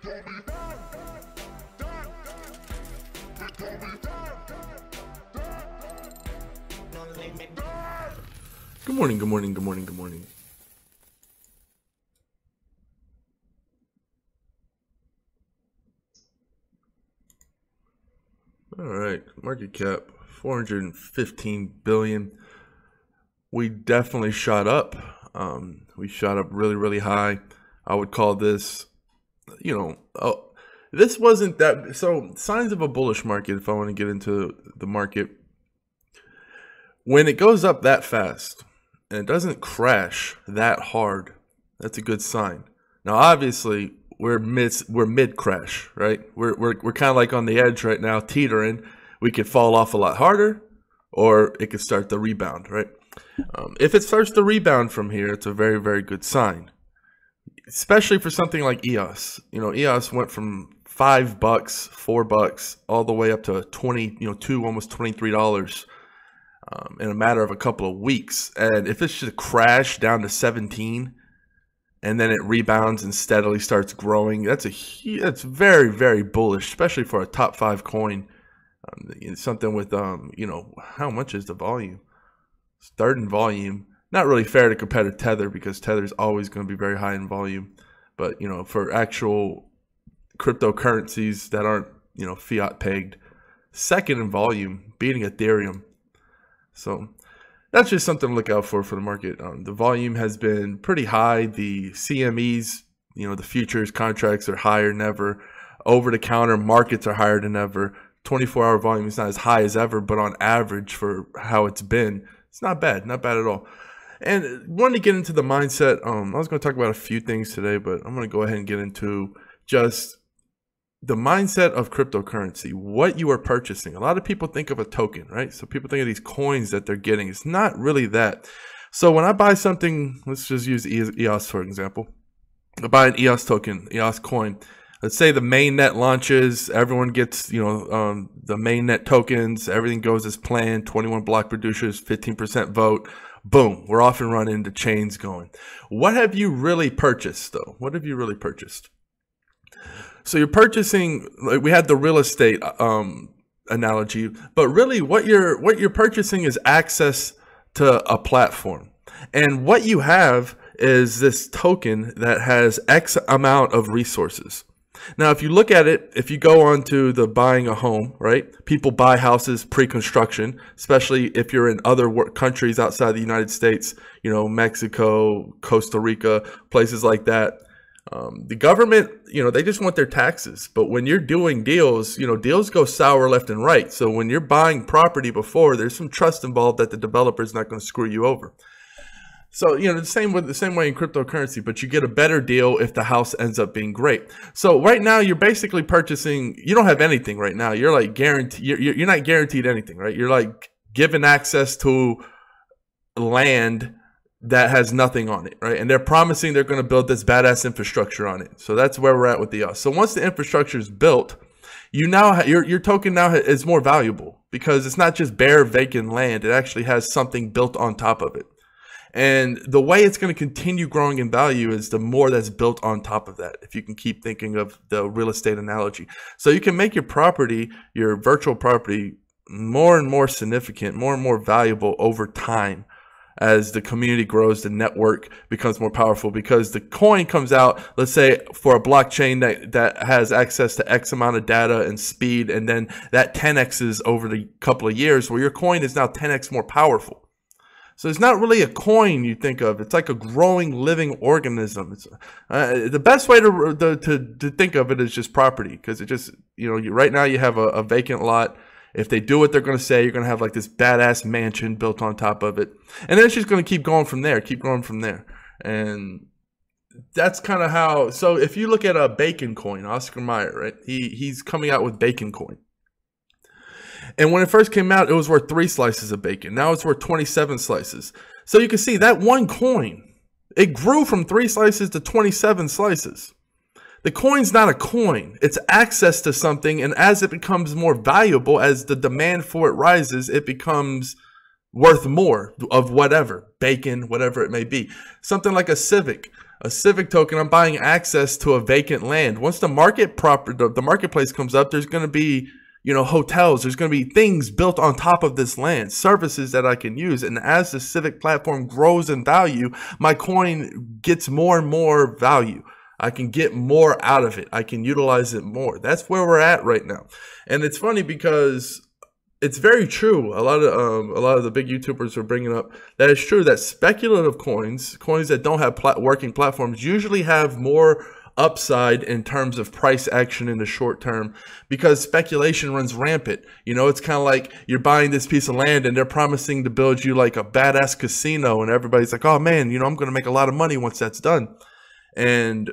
Good morning, good morning, good morning, good morning. All right, market cap 415 billion. We definitely shot up. We shot up really, really high. I would call this, this wasn't that. So signs of a bullish market, if I want to get into the market, when it goes up that fast and it doesn't crash that hard, that's a good sign. Now, obviously, we're mid crash, right? We're kind of like on the edge right now, teetering. We could fall off a lot harder, or it could start the rebound, right? If it starts to rebound from here, it's a very, very good sign, especially for something like EOS. EOS went from $5, $4, all the way up to 20, almost $23 in a matter of a couple of weeks. And if it's just crash down to 17, and then it rebounds and steadily starts growing, that's very, very bullish, especially for a top 5 coin. Something with how much is the volume? It's third in volume. Not really fair to compare to Tether, because Tether is always going to be very high in volume. But for actual cryptocurrencies that aren't fiat pegged, second in volume, beating Ethereum. So that's just something to look out for the market. The volume has been pretty high. The CMEs, the futures contracts are higher than ever. Over-the-counter markets are higher than ever. 24-hour volume is not as high as ever, but on average for how it's been, it's not bad at all. And wanted to get into the mindset. I was going to talk about a few things today, but I'm going to go ahead and get into just the mindset of cryptocurrency, what you are purchasing. A lot of people think of a token, right? So people think of these coins that they're getting. It's not really that. So when I buy something, let's just use EOS for example. I buy an EOS token, EOS coin. Let's say the mainnet launches, everyone gets, the mainnet tokens, everything goes as planned, 21 block producers, 15% vote. Boom, we're off and running, the chain's going. What have you really purchased though? What have you really purchased? So you're purchasing, like we had the real estate analogy, but really what you're purchasing is access to a platform. And what you have is this token that has X amount of resources. Now, if you look at it, if you go on to the buying a home, right? People buy houses pre-construction, especially if you're in other countries outside the United States, Mexico, Costa Rica, places like that. The government, they just want their taxes. But when you're doing deals, deals go sour left and right. So when you're buying property before, there's some trust involved that the developer is not going to screw you over. So, the same way in cryptocurrency, but you get a better deal if the house ends up being great. So right now you're basically purchasing, you don't have anything right now. You're like guaranteed, you're not guaranteed anything, right? You're like given access to land that has nothing on it, right? And they're promising they're going to build this badass infrastructure on it. So that's where we're at with the EOS. So once the infrastructure is built, your token now is more valuable, because it's not just bare vacant land. It actually has something built on top of it. And the way it's going to continue growing in value is the more that's built on top of that, if you can keep thinking of the real estate analogy. So you can make your property, your virtual property, more and more significant, more and more valuable over time as the community grows, the network becomes more powerful, because the coin comes out, let's say for a blockchain that has access to X amount of data and speed, and then that 10x's over the couple of years, where your coin is now 10x more powerful. So it's not really a coin you think of. It's like a growing, living organism. It's the best way to think of it is just property, because it just, right now you have a vacant lot. If they do what they're going to say, you're going to have like this badass mansion built on top of it. And then it's just going to keep going from there, keep growing from there. And that's kind of how, so if you look at a bacon coin, Oscar Mayer, right? He's coming out with bacon coin. And when it first came out, it was worth 3 slices of bacon. Now it's worth 27 slices. So you can see that one coin, it grew from 3 slices to 27 slices. The coin's not a coin. It's access to something. And as it becomes more valuable, as the demand for it rises, it becomes worth more of whatever, bacon, whatever it may be. Something like a Civic. A civic token, I'm buying access to a vacant land. Once the marketplace comes up, there's going to be, you know, hotels. There's going to be things built on top of this land, services that I can use. And as the civic platform grows in value, my coin gets more and more value. I can get more out of it. I can utilize it more. That's where we're at right now. And it's funny because it's very true. A lot of the big YouTubers are bringing up that it's true that speculative coins that don't have working platforms, usually have more upside in terms of price action in the short term, because speculation runs rampant. You know, it's kind of like you're buying this piece of land and they're promising to build you like a badass casino, and everybody's like, oh man, you know, I'm going to make a lot of money once that's done. And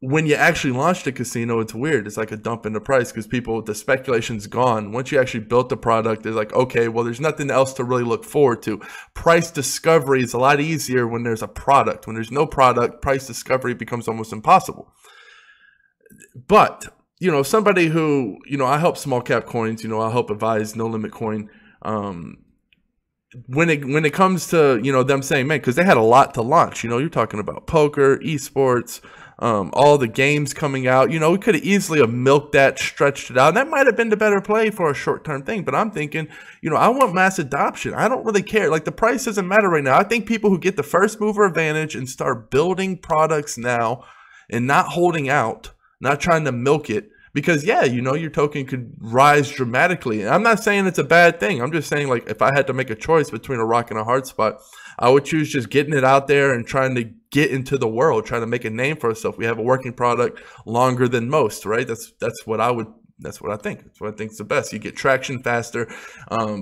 when you actually launch the casino, it's weird. It's like a dump in the price because the speculation's gone. Once you actually built the product, it's like, okay, well, there's nothing else to really look forward to. Price discovery is a lot easier when there's a product. When there's no product, price discovery becomes almost impossible. But, you know, somebody who, you know, I help small cap coins, you know, I help advise No Limit Coin. When it comes to, you know, them saying, man, because they had a lot to launch, you know, you're talking about poker, esports, all the games coming out, you know, we could have easily have milked that, stretched it out. And that might have been the better play for a short-term thing. But I'm thinking, you know, I want mass adoption. I don't really care. Like, the price doesn't matter right now. I think people who get the first mover advantage and start building products now and not holding out, not trying to milk it, because, yeah, you know, your token could rise dramatically. And I'm not saying it's a bad thing. I'm just saying, like, if I had to make a choice between a rock and a hard spot, I would choose just getting it out there and trying to get into the world, trying to make a name for ourselves. We have a working product longer than most, right? That's what I think. That's what I think is the best. You get traction faster.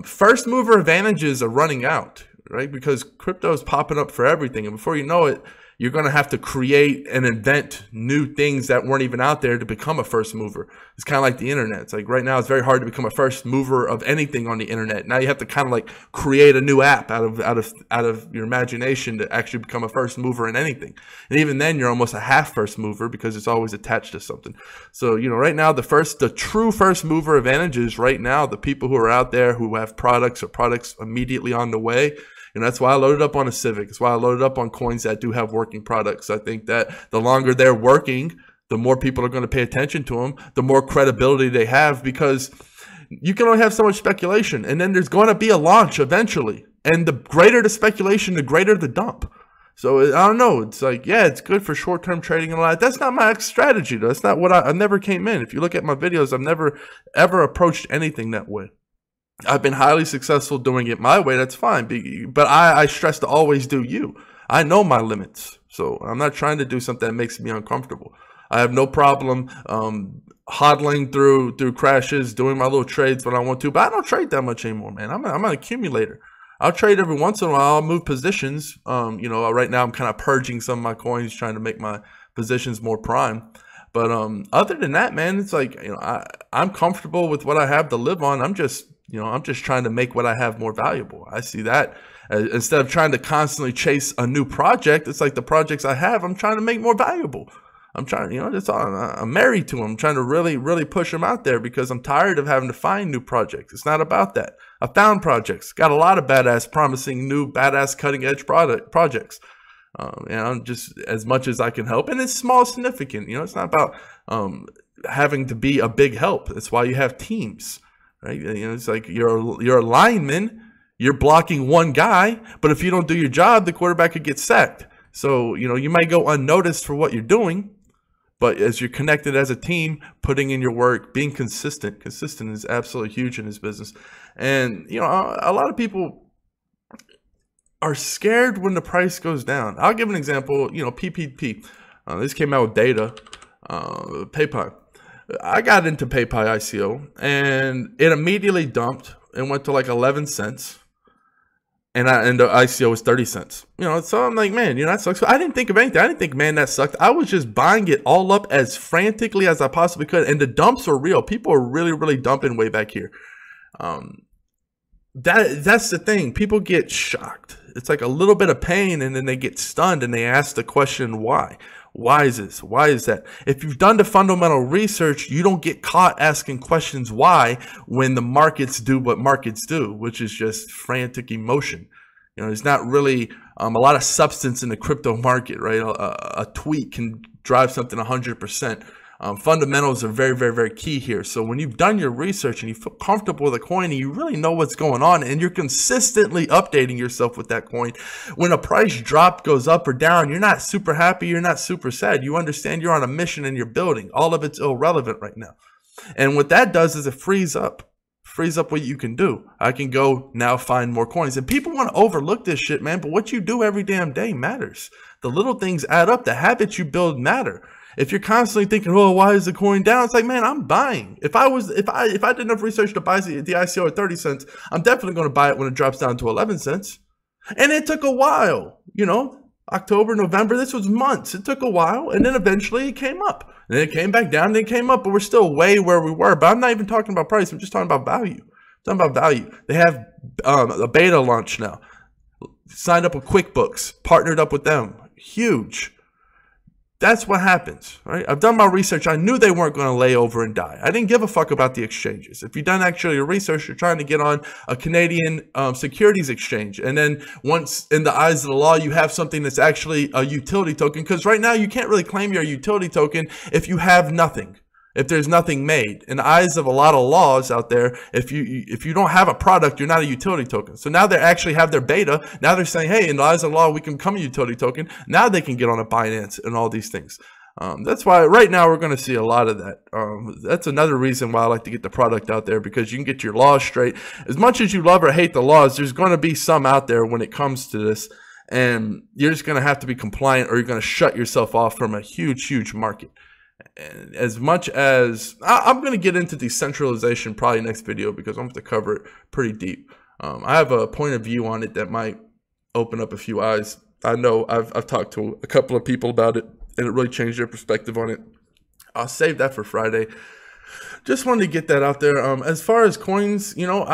First mover advantages are running out, right? Because crypto is popping up for everything. And before you know it, you're going to have to create and invent new things that weren't even out there to become a first mover. It's kind of like the internet. It's like right now it's very hard to become a first mover of anything on the internet. Now you have to kind of like create a new app out of your imagination to actually become a first mover in anything. And even then you're almost a half first mover because it's always attached to something. So, you know, right now the true first mover advantages right now, the people who are out there who have products or products immediately on the way. And that's why I loaded up on a Civic. That's why I loaded up on coins that do have working products. I think that the longer they're working, the more people are going to pay attention to them, the more credibility they have, because you can only have so much speculation. And then there's going to be a launch eventually. And the greater the speculation, the greater the dump. So I don't know. It's like, yeah, it's good for short-term trading and all that. That's not my strategy, though. That's not what I never came in. If you look at my videos, I've never, ever approached anything that way. I've been highly successful doing it my way. That's fine. But I stress to always do you. I know my limits. So I'm not trying to do something that makes me uncomfortable. I have no problem hodling through crashes, doing my little trades when I want to. But I don't trade that much anymore, man. I'm an accumulator. I'll trade every once in a while. I'll move positions. You know, right now I'm kind of purging some of my coins, trying to make my positions more prime. But other than that, man, it's like, you know, I'm comfortable with what I have to live on. I'm just trying to make what I have more valuable. I see that instead of trying to constantly chase a new project, it's like the projects I have, I'm trying to make more valuable. I'm trying, you know, that's all. I'm married to them. I'm trying to really, really push them out there because I'm tired of having to find new projects. It's not about that. I found projects, got a lot of badass, promising new badass cutting edge projects. You know, just as much as I can help. And it's small, significant. You know, it's not about having to be a big help. That's why you have teams. Right? You know, it's like you're a lineman, you're blocking one guy, but if you don't do your job, the quarterback could get sacked. So, you know, you might go unnoticed for what you're doing, but as you're connected as a team, putting in your work, being consistent is absolutely huge in this business. And, you know, a lot of people are scared when the price goes down. I'll give an example, you know, PPP. This came out with data, PayPal. I got into PayPal ICO and it immediately dumped and went to like 11 cents. And the ICO was 30 cents. You know, so I'm like, man, you know, that sucks. So I didn't think of anything. I didn't think, man, that sucked. I was just buying it all up as frantically as I possibly could. And the dumps are real. People are really, really dumping way back here. That's the thing. People get shocked. It's like a little bit of pain and then they get stunned and they ask the question, why? Why is this? Why is that? If you've done the fundamental research, you don't get caught asking questions why when the markets do what markets do, which is just frantic emotion. You know, there's not really a lot of substance in the crypto market, right? A tweet can drive something 100%. Fundamentals are very, very, very key here. So when you've done your research and you feel comfortable with a coin and you really know what's going on and you're consistently updating yourself with that coin, when a price drop goes up or down, you're not super happy, you're not super sad. You understand you're on a mission and you're building. All of it's irrelevant right now. And what that does is it frees up what you can do. I can go now find more coins. And people want to overlook this shit, man, but what you do every damn day matters. The little things add up. The habits you build matter. If you're constantly thinking, oh, why is the coin down? It's like, man, I'm buying. If I did enough research to buy the ICO at 30 cents, I'm definitely going to buy it when it drops down to 11 cents. And it took a while, you know, October, November, this was months. It took a while, and then eventually it came up. And then it came back down, and then it came up, but we're still way where we were. But I'm not even talking about price. I'm just talking about value. I'm talking about value. They have a beta launch now. Signed up with QuickBooks, partnered up with them. Huge. That's what happens, right? I've done my research. I knew they weren't going to lay over and die. I didn't give a fuck about the exchanges. If you've done actually your research, you're trying to get on a Canadian securities exchange. And then once in the eyes of the law, you have something that's actually a utility token. Because right now you can't really claim you're a utility token if you have nothing. If there's nothing made. In the eyes of a lot of laws out there, if you don't have a product, you're not a utility token. So now they actually have their beta. Now they're saying, hey, in the eyes of the law, we can become a utility token. Now they can get on a Binance and all these things. That's why right now we're going to see a lot of that. That's another reason why I like to get the product out there, because you can get your laws straight. As much as you love or hate the laws, there's going to be some out there when it comes to this. And you're just going to have to be compliant, or you're going to shut yourself off from a huge, huge market. And as much as I'm going to get into decentralization probably next video, because I'm going to cover it pretty deep. I have a point of view on it that might open up a few eyes. I know I've talked to a couple of people about it, and it really changed their perspective on it. I'll save that for Friday. Just wanted to get that out there. As far as coins, you know,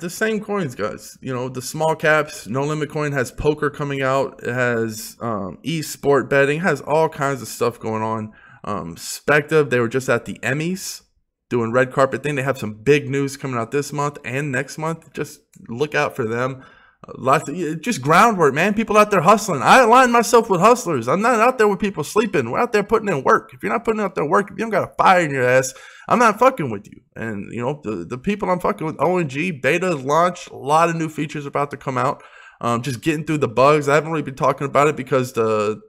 the same coins, guys. You know, the small caps, No Limit Coin has poker coming out. It has e-sport betting, has all kinds of stuff going on. Spective, they were just at the Emmys doing red carpet thing. They have some big news coming out this month and next month. Just look out for them. Lots of, just groundwork, man. People out there hustling. I align myself with hustlers. I'm not out there with people sleeping. We're out there putting in work. If you're not putting out there work, if you don't got a fire in your ass, I'm not fucking with you. And you know, the people I'm fucking with, ONG, beta is launched. A lot of new features about to come out. Just getting through the bugs. I haven't really been talking about it because the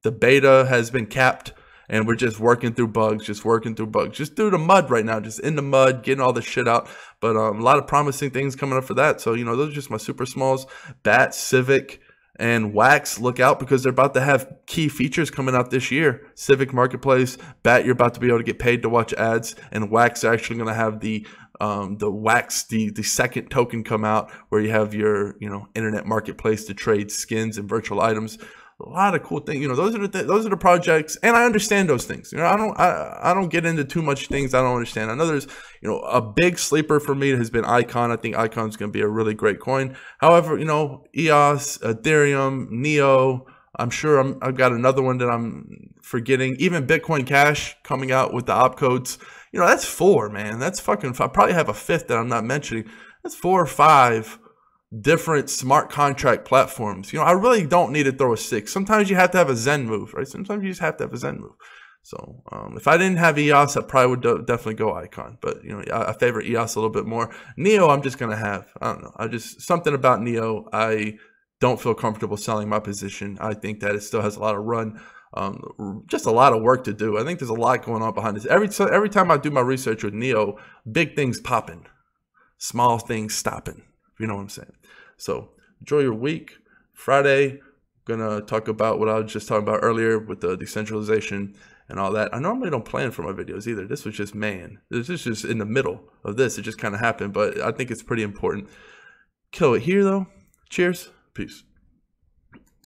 beta has been capped. And we're just working through bugs, just through the mud right now, just in the mud, getting all the shit out. But a lot of promising things coming up for that. So, you know, those are just my super smalls. Bat, Civic, and Wax. Look out, because they're about to have key features coming out this year. Civic Marketplace, Bat, you're about to be able to get paid to watch ads. And Wax are actually going to have the Wax, the second token come out, where you have your, you know, internet marketplace to trade skins and virtual items. A lot of cool things, you know. Those are the projects, and I understand those things. You know, I don't get into too much things I don't understand. I know there's, you know, a big sleeper for me has been Icon. I think Icon's going to be a really great coin. However, you know, EOS, Ethereum, Neo. I'm sure I've got another one that I'm forgetting. Even Bitcoin Cash coming out with the opcodes. You know, that's 4, man. That's fucking. I probably have a 5th that I'm not mentioning. That's 4 or 5. Different smart contract platforms. You know, I really don't need to throw a 6. Sometimes you have to have a Zen move, right? Sometimes you just have to have a Zen move. So if I didn't have EOS, I probably would definitely go Icon. But, you know, I favor EOS a little bit more. Neo, I'm just going to have. I don't know. Something about Neo, I don't feel comfortable selling my position. I think that it still has a lot of run. Just a lot of work to do. I think there's a lot going on behind this. Every time I do my research with Neo, big things popping. Small things stopping. You know what I'm saying? So enjoy your week. Friday, I'm gonna talk about what I was just talking about earlier with the decentralization and all that. I normally don't plan for my videos either. This was just, man, this is just in the middle of this. It just kind of happened, but I think it's pretty important. Kill it here though. Cheers. Peace.